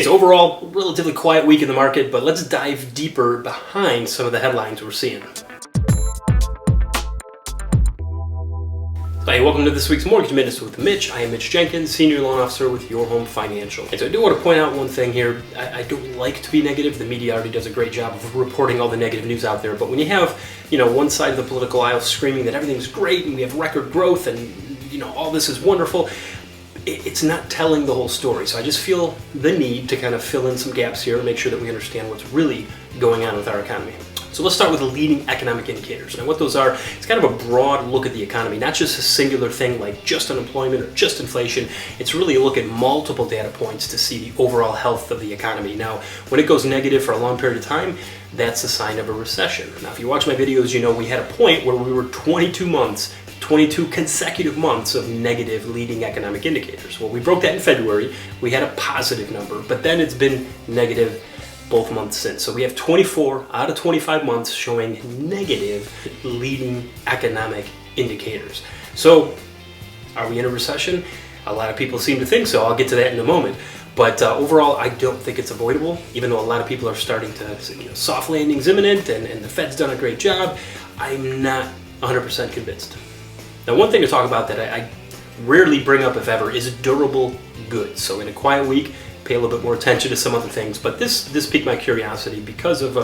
Okay, so overall, relatively quiet week in the market, but let's dive deeper behind some of the headlines we're seeing. Hey, welcome to this week's Mortgage Minutes with Mitch. I am Mitch Jenkins, Senior Loan Officer with Your Home Financial. And so I do want to point out one thing here. I don't like to be negative. The media already does a great job of reporting all the negative news out there. But when you have, one side of the political aisle screaming that everything's great and we have record growth and, all this is wonderful, it's not telling the whole story. So I just feel the need to kind of fill in some gaps here and make sure that we understand what's really going on with our economy. So let's start with the leading economic indicators. Now what those are, it's kind of a broad look at the economy, not just a singular thing like just unemployment or just inflation. It's really a look at multiple data points to see the overall health of the economy. Now, when it goes negative for a long period of time, that's a sign of a recession. Now, if you watch my videos, we had a point where we were 22 consecutive months of negative leading economic indicators. Well, we broke that in February. We had a positive number, but then it's been negative both months since. So we have 24 out of 25 months showing negative leading economic indicators. So are we in a recession? A lot of people seem to think so. I'll get to that in a moment. But overall, I don't think it's avoidable, even though a lot of people are starting to say, soft landing's imminent and the Fed's done a great job. I'm not 100% convinced. Now, one thing to talk about that I rarely bring up, if ever, is durable goods. So in a quiet week, pay a little bit more attention to some other things, but this piqued my curiosity because of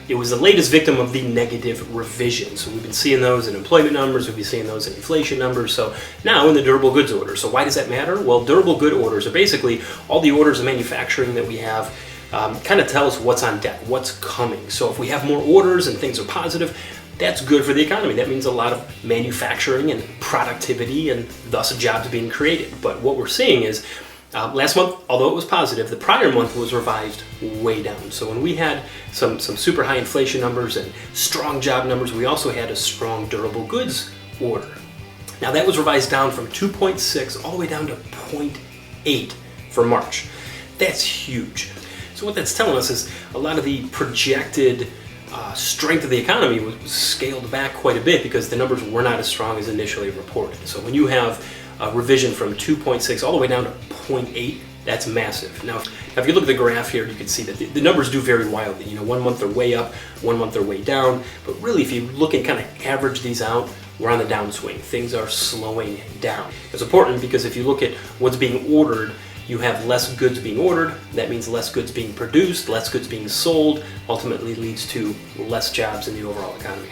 it was the latest victim of the negative revision. So we've been seeing those in employment numbers, we've been seeing those in inflation numbers, so now in the durable goods order. So why does that matter? Well, durable good orders are basically all the orders of manufacturing that we have kind of tell us what's on deck, what's coming. So if we have more orders and things are positive, that's good for the economy. That means a lot of manufacturing and productivity and thus jobs being created. But what we're seeing is last month, although it was positive, the prior month was revised way down. So when we had some super high inflation numbers and strong job numbers, we also had a strong durable goods order. Now that was revised down from 2.6 all the way down to 0.8 for March. That's huge. So what that's telling us is a lot of the projected strength of the economy was scaled back quite a bit because the numbers were not as strong as initially reported. So when you have a revision from 2.6 all the way down to 0.8, that's massive. Now, if you look at the graph here, you can see that the numbers do vary wildly. 1 month they're way up, 1 month they're way down. But really, if you look and kind of average these out, we're on the downswing. Things are slowing down. It's important because if you look at what's being ordered, you have less goods being ordered. That means less goods being produced, less goods being sold, ultimately leads to less jobs in the overall economy.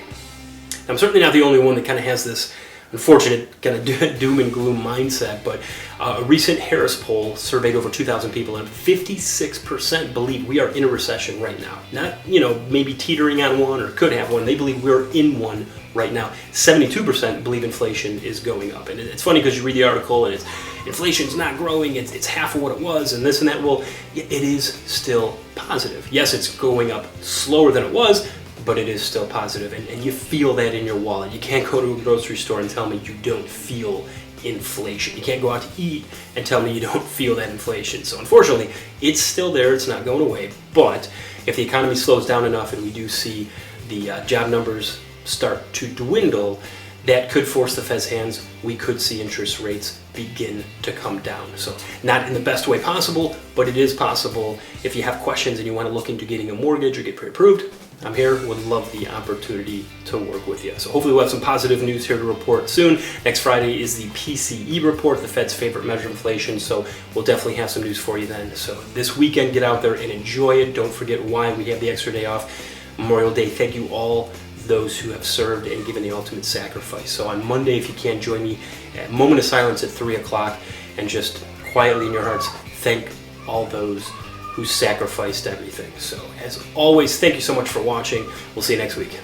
Now, I'm certainly not the only one that kind of has this unfortunate kind of doom and gloom mindset, but a recent Harris poll surveyed over 2,000 people and 56% believe we are in a recession right now. Not, maybe teetering on one or could have one. They believe we're in one right now. 72% believe inflation is going up. And it's funny because you read the article and it's inflation's not growing, it's half of what it was and this and that. Well, it is still positive. Yes, it's going up slower than it was, but it is still positive, and you feel that in your wallet. You can't go to a grocery store and tell me you don't feel inflation. You can't go out to eat and tell me you don't feel that inflation. So unfortunately, it's still there, it's not going away, but if the economy slows down enough and we do see the job numbers start to dwindle, that could force the Fed's hands. We could see interest rates begin to come down. So not in the best way possible, but it is possible. If you have questions and you want to look into getting a mortgage or get pre-approved, I'm here, would love the opportunity to work with you. So hopefully we'll have some positive news here to report soon. Next Friday is the PCE report, the Fed's favorite measure of inflation, so we'll definitely have some news for you then. So this weekend, get out there and enjoy it. Don't forget why we have the extra day off. Memorial Day, thank you all those who have served and given the ultimate sacrifice. So on Monday, if you can, join me at moment of silence at 3 o'clock and just quietly in your hearts thank all those who sacrificed everything. So as always, thank you so much for watching. We'll see you next week.